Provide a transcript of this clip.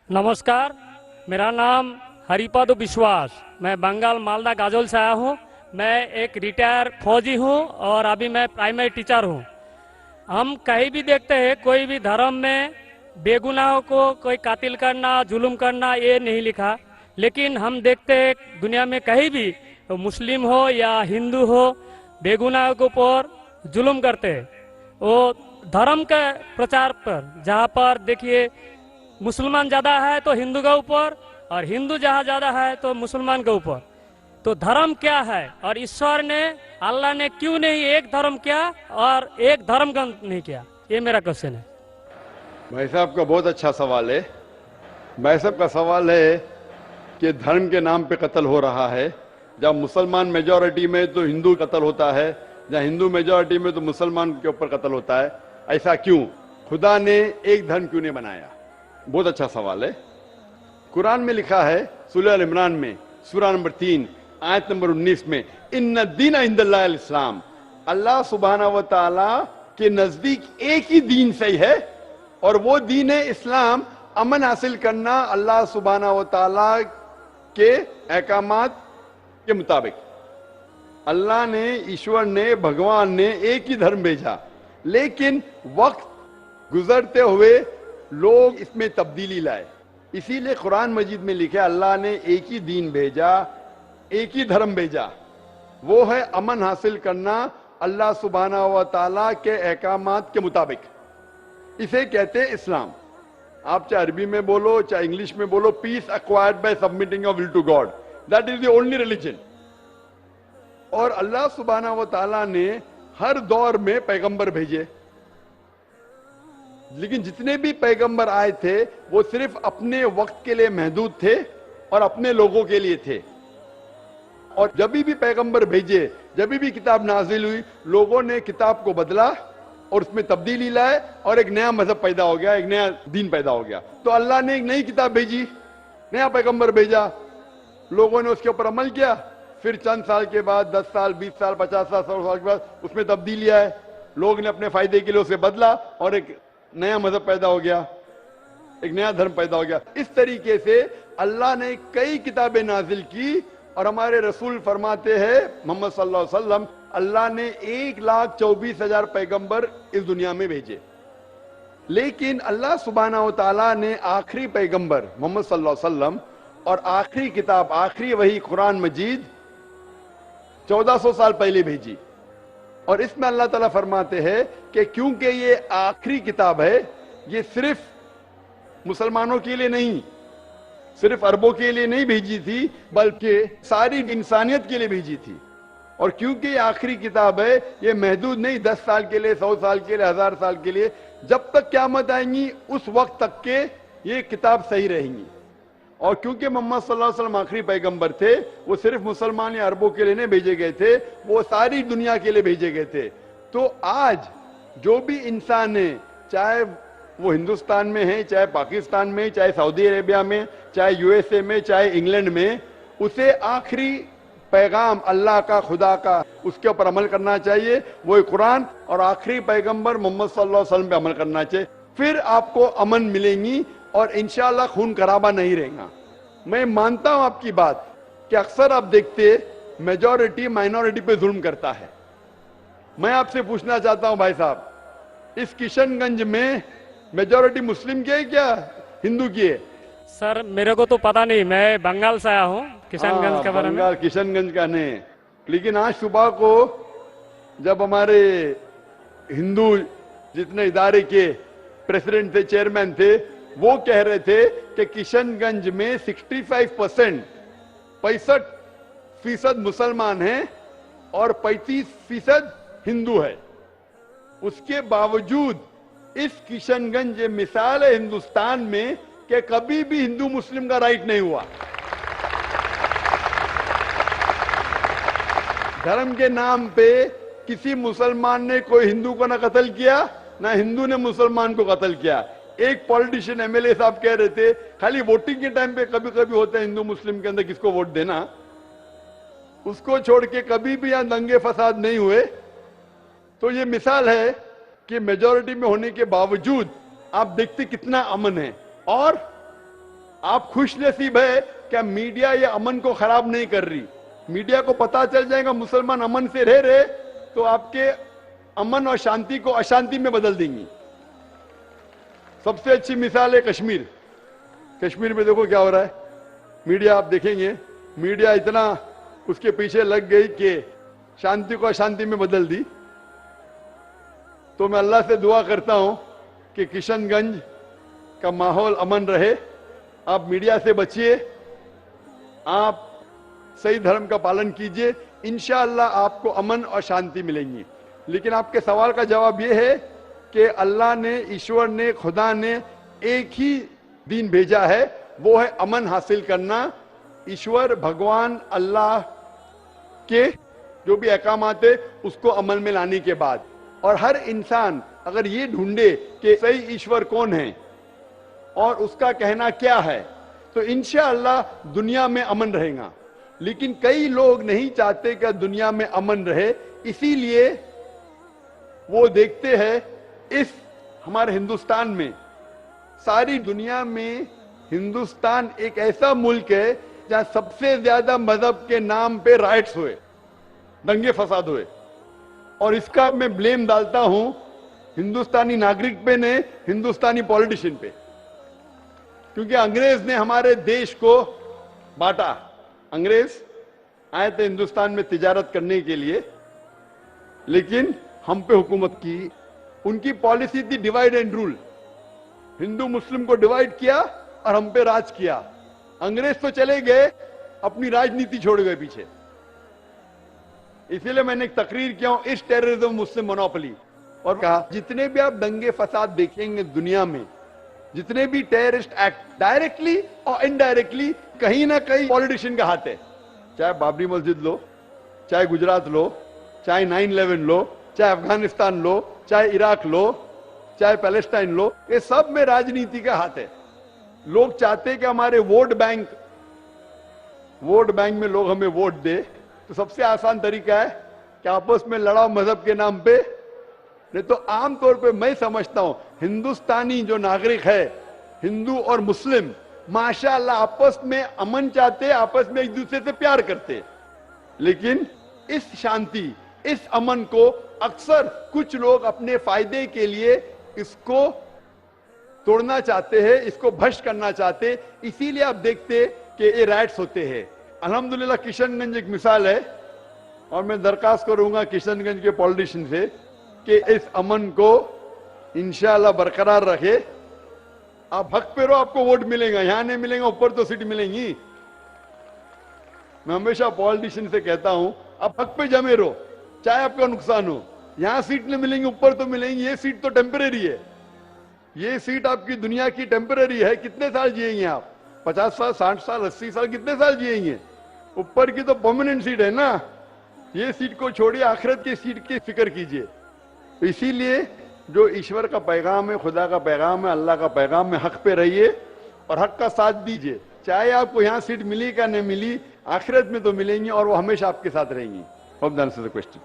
नमस्कार, मेरा नाम हरिपद विश्वास। मैं बंगाल मालदा गाजोल से आया हूँ। मैं एक रिटायर फौजी हूँ और अभी मैं प्राइमरी टीचर हूँ। हम कहीं भी देखते हैं कोई भी धर्म में बेगुनाहों को कोई कातिल करना, जुल्म करना ये नहीं लिखा। लेकिन हम देखते हैं दुनिया में कहीं भी तो मुस्लिम हो या हिंदू हो, बेगुनाहों के ऊपर जुल्म करते हैं। वो धर्म के प्रचार पर, जहाँ पर देखिए मुसलमान ज्यादा है तो हिंदू के ऊपर, और हिंदू जहाँ ज्यादा है तो मुसलमान के ऊपर। तो धर्म क्या है और ईश्वर ने, अल्लाह ने क्यों नहीं एक धर्म किया और एक धर्म ग्रंथ नहीं किया? ये मेरा क्वेश्चन है। भाई साहब का बहुत अच्छा सवाल है। भाई साहब का सवाल है कि धर्म के नाम पे कत्ल हो रहा है। जब मुसलमान मेजॉरिटी में तो हिंदू कत्ल होता है, जहाँ हिंदू मेजॉरिटी में तो मुसलमान के ऊपर कत्ल होता है। ऐसा क्यों? खुदा ने एक धर्म क्यों नहीं बनाया? बहुत अच्छा सवाल है। कुरान में लिखा है सूरह अल इमरान में सूरा नंबर 3 आयत नंबर 19 में, इन्ना दीन इंदल्लाह इस्लाम, अल्लाह सुब्हाना व तआला के नजदीक एक ही दीन सही है और वो दीन है इस्लाम। अमन हासिल करना अल्लाह सुब्हाना व तआला के अहकामात के मुताबिक। अल्लाह ने, ईश्वर ने, भगवान ने एक ही धर्म भेजा, लेकिन वक्त गुजरते हुए लोग इसमें तब्दीली लाए। इसीलिए कुरान मजीद में लिखे अल्लाह ने एक ही दीन भेजा, एक ही धर्म भेजा, वो है अमन हासिल करना अल्लाह सुब्हाना व तआला के अहकामात के मुताबिक। इसे कहते हैं इस्लाम। आप चाहे अरबी में बोलो चाहे इंग्लिश में बोलो, peace acquired by submitting your will to God, that is the only religion. और अल्लाह सुब्हाना व तआला ने हर दौर में पैगंबर भेजे, लेकिन जितने भी पैगंबर आए थे वो सिर्फ अपने वक्त के लिए महदूद थे और अपने लोगों के लिए थे। और जब भी पैगंबर भेजे, जब भी किताब नाजिल हुई, लोगों ने किताब को बदला और उसमें तब्दीली लाए और एक नया मजहब पैदा हो गया, एक नया दीन पैदा हो गया। तो अल्लाह ने एक नई किताब भेजी, नया पैगंबर भेजा, लोगों ने उसके ऊपर अमल किया। फिर चंद साल के बाद, 10 साल, 20 साल, 50 साल, 100 साल के बाद उसमें तब्दीली आए, लोग ने अपने फायदे के लिए उसे बदला और एक नया मजहब पैदा हो गया, एक नया धर्म पैदा हो गया। इस तरीके से अल्लाह ने कई किताबें नाजिल की और हमारे रसूल फरमाते हैं मोहम्मद सल्लल्लाहु अलैहि वसल्लम, अल्लाह ने 1,24,000 पैगंबर इस दुनिया में भेजे। लेकिन अल्लाह सुब्हाना व तआला ने आखिरी पैगंबर मोहम्मद सल्लल्लाहु अलैहि वसल्लम और आखिरी किताब, आखिरी वही कुरान मजीद 1400 साल पहले भेजी। और इसमें अल्लाह ताला फरमाते हैं कि क्योंकि ये आखिरी किताब है, ये सिर्फ मुसलमानों के लिए नहीं, सिर्फ अरबों के लिए नहीं भेजी थी, बल्कि सारी इंसानियत के लिए भेजी थी। और क्योंकि ये आखिरी किताब है, ये महदूद नहीं 10 साल के लिए, 100 साल के लिए, 1000 साल के लिए, जब तक क़यामत आएंगी उस वक्त तक के ये किताब सही रहेंगी। और क्योंकि मोहम्मद सल्लल्लाहु अलैहि वसल्लम आखिरी पैगंबर थे, वो सिर्फ मुसलमान या अरबों के लिए नहीं भेजे गए थे, वो सारी दुनिया के लिए भेजे गए थे। तो आज जो भी इंसान है, चाहे वो हिंदुस्तान में है, चाहे पाकिस्तान में, चाहे सऊदी अरेबिया में, चाहे यूएसए में, चाहे इंग्लैंड में, उसे आखिरी पैगाम अल्लाह का, खुदा का, उसके ऊपर अमल करना चाहिए, वो कुरान और आखिरी पैगंबर मोहम्मद सल्लल्लाहु अलैहि वसल्लम पे अमल करना चाहिए। फिर आपको अमन मिलेंगी और इंशाअल्लाह खून खराबा नहीं रहेगा। मैं मानता हूं आपकी बात कि अक्सर आप देखते मेजॉरिटी माइनॉरिटी पे जुल्म करता है। मैं आपसे पूछना चाहता हूं भाई साहब, इस किशनगंज में मेजॉरिटी मुस्लिम की है क्या हिंदू की है? सर मेरे को तो पता नहीं, मैं बंगाल से आया हूँ, किशनगंज के बारे में। किशनगंज का नहीं, लेकिन आज सुबह को जब हमारे हिंदू जितने इदारे के प्रेसिडेंट थे, चेयरमैन थे, वो कह रहे थे कि किशनगंज में 65% मुसलमान हैं और 35% हिंदू है। उसके बावजूद इस किशनगंज ये मिसाल है हिंदुस्तान में कि कभी भी हिंदू मुस्लिम का राइट नहीं हुआ। धर्म के नाम पे किसी मुसलमान ने कोई हिंदू को ना कत्ल किया, ना हिंदू ने मुसलमान को कत्ल किया। एक पॉलिटिशियन एमएलए साहब कह रहे थे खाली वोटिंग के टाइम पे कभी कभी होता है हिंदू मुस्लिम के अंदर किसको वोट देना, उसको छोड़ के कभी भी यहां दंगे फसाद नहीं हुए। तो ये मिसाल है कि मेजॉरिटी में होने के बावजूद आप देखते कितना अमन है। और आप खुश नसीब है क्या मीडिया ये अमन को खराब नहीं कर रही। मीडिया को पता चल जाएगा मुसलमान अमन से रह रहे तो आपके अमन और शांति को अशांति में बदल देंगी। सबसे अच्छी मिसाल है कश्मीर। कश्मीर में देखो क्या हो रहा है। मीडिया आप देखेंगे, मीडिया इतना उसके पीछे लग गई कि शांति को अशांति में बदल दी। तो मैं अल्लाह से दुआ करता हूं कि किशनगंज का माहौल अमन रहे। आप मीडिया से बचिए, आप सही धर्म का पालन कीजिए, इंशाअल्लाह आपको अमन और शांति मिलेंगी। लेकिन आपके सवाल का जवाब यह है कि अल्लाह ने, ईश्वर ने, खुदा ने एक ही दीन भेजा है, वो है अमन हासिल करना। ईश्वर, भगवान, अल्लाह के जो भी अहकामात है उसको अमल में लाने के बाद, और हर इंसान अगर ये ढूंढे कि सही ईश्वर कौन है और उसका कहना क्या है, तो इंशाअल्लाह दुनिया में अमन रहेगा। लेकिन कई लोग नहीं चाहते कि दुनिया में अमन रहे, इसीलिए वो देखते हैं इस हमारे हिंदुस्तान में, सारी दुनिया में हिंदुस्तान एक ऐसा मुल्क है जहां सबसे ज्यादा मजहब के नाम पे राइट्स हुए, दंगे फसाद हुए। और इसका मैं ब्लेम डालता हूं हिंदुस्तानी नागरिक पे ने, हिंदुस्तानी पॉलिटिशियन पे, क्योंकि अंग्रेज ने हमारे देश को बांटा। अंग्रेज आए थे हिंदुस्तान में तिजारत करने के लिए, लेकिन हम पे हुकूमत की। उनकी पॉलिसी थी डिवाइड एंड रूल, हिंदू मुस्लिम को डिवाइड किया और हम पे राज किया। अंग्रेज तो चले गए, अपनी राजनीति छोड़ गए पीछे। इसीलिए मैंने एक तकरीर किया हूं, इस टेररिज्म मुस्लिम मोनोपोली, और कहा जितने भी आप दंगे फसाद देखेंगे दुनिया में, जितने भी टेररिस्ट एक्ट डायरेक्टली और इनडायरेक्टली कहीं ना कहीं पॉलिटिशियन का हाथ है। चाहे बाबरी मस्जिद लो, चाहे गुजरात लो, चाहे 9/11 लो, चाहे अफगानिस्तान लो, चाहे इराक लो, चाहे पैलेस्टाइन लो, ये सब में राजनीति का हाथ है। लोग चाहते हैं कि हमारे वोट बैंक में लोग हमें वोट दे, तो सबसे आसान तरीका है कि आपस में लड़ाओ मजहब के नाम पे। नहीं तो आमतौर पे मैं समझता हूं हिंदुस्तानी जो नागरिक है, हिंदू और मुस्लिम, माशाअल्लाह आपस में अमन चाहते, आपस में एक दूसरे से प्यार करते। लेकिन इस शांति, इस अमन को अक्सर कुछ लोग अपने फायदे के लिए इसको तोड़ना चाहते हैं, इसको भ्रष्ट करना चाहते। इसीलिए आप देखते कि ये राइट्स होते हैं। अल्हम्दुलिल्लाह किशनगंज एक मिसाल है, और मैं दरखास्त करूंगा किशनगंज के पॉलिटिशियन से कि इस अमन को इंशाअल्लाह बरकरार रखे। आप हक पे रहो, आपको वोट मिलेगा। यहां नहीं मिलेगा, ऊपर तो सीट मिलेंगी। मैं हमेशा पॉलिटिशियन से कहता हूं, आप हक पे जमे रहो, चाहे आपका नुकसान हो। यहां सीट नहीं मिलेंगी, ऊपर तो मिलेंगी। ये सीट तो टेम्परेरी है, ये सीट आपकी दुनिया की टेम्परेरी है। कितने साल जिएंगे आप? 50 साल, 60 साल, 80 साल, कितने साल जिएंगे? ऊपर की तो परमानेंट सीट है ना। ये सीट को छोड़िए, आखिरत की सीट की फिक्र कीजिए। तो इसीलिए जो ईश्वर का पैगाम है, खुदा का पैगाम है, अल्लाह का पैगाम है, हक पे रहिए और हक का साथ दीजिए। चाहे आपको यहां सीट मिली का नहीं मिली, आखिरत में तो मिलेंगी और वो हमेशा आपके साथ रहेंगी। Hope that answers the question.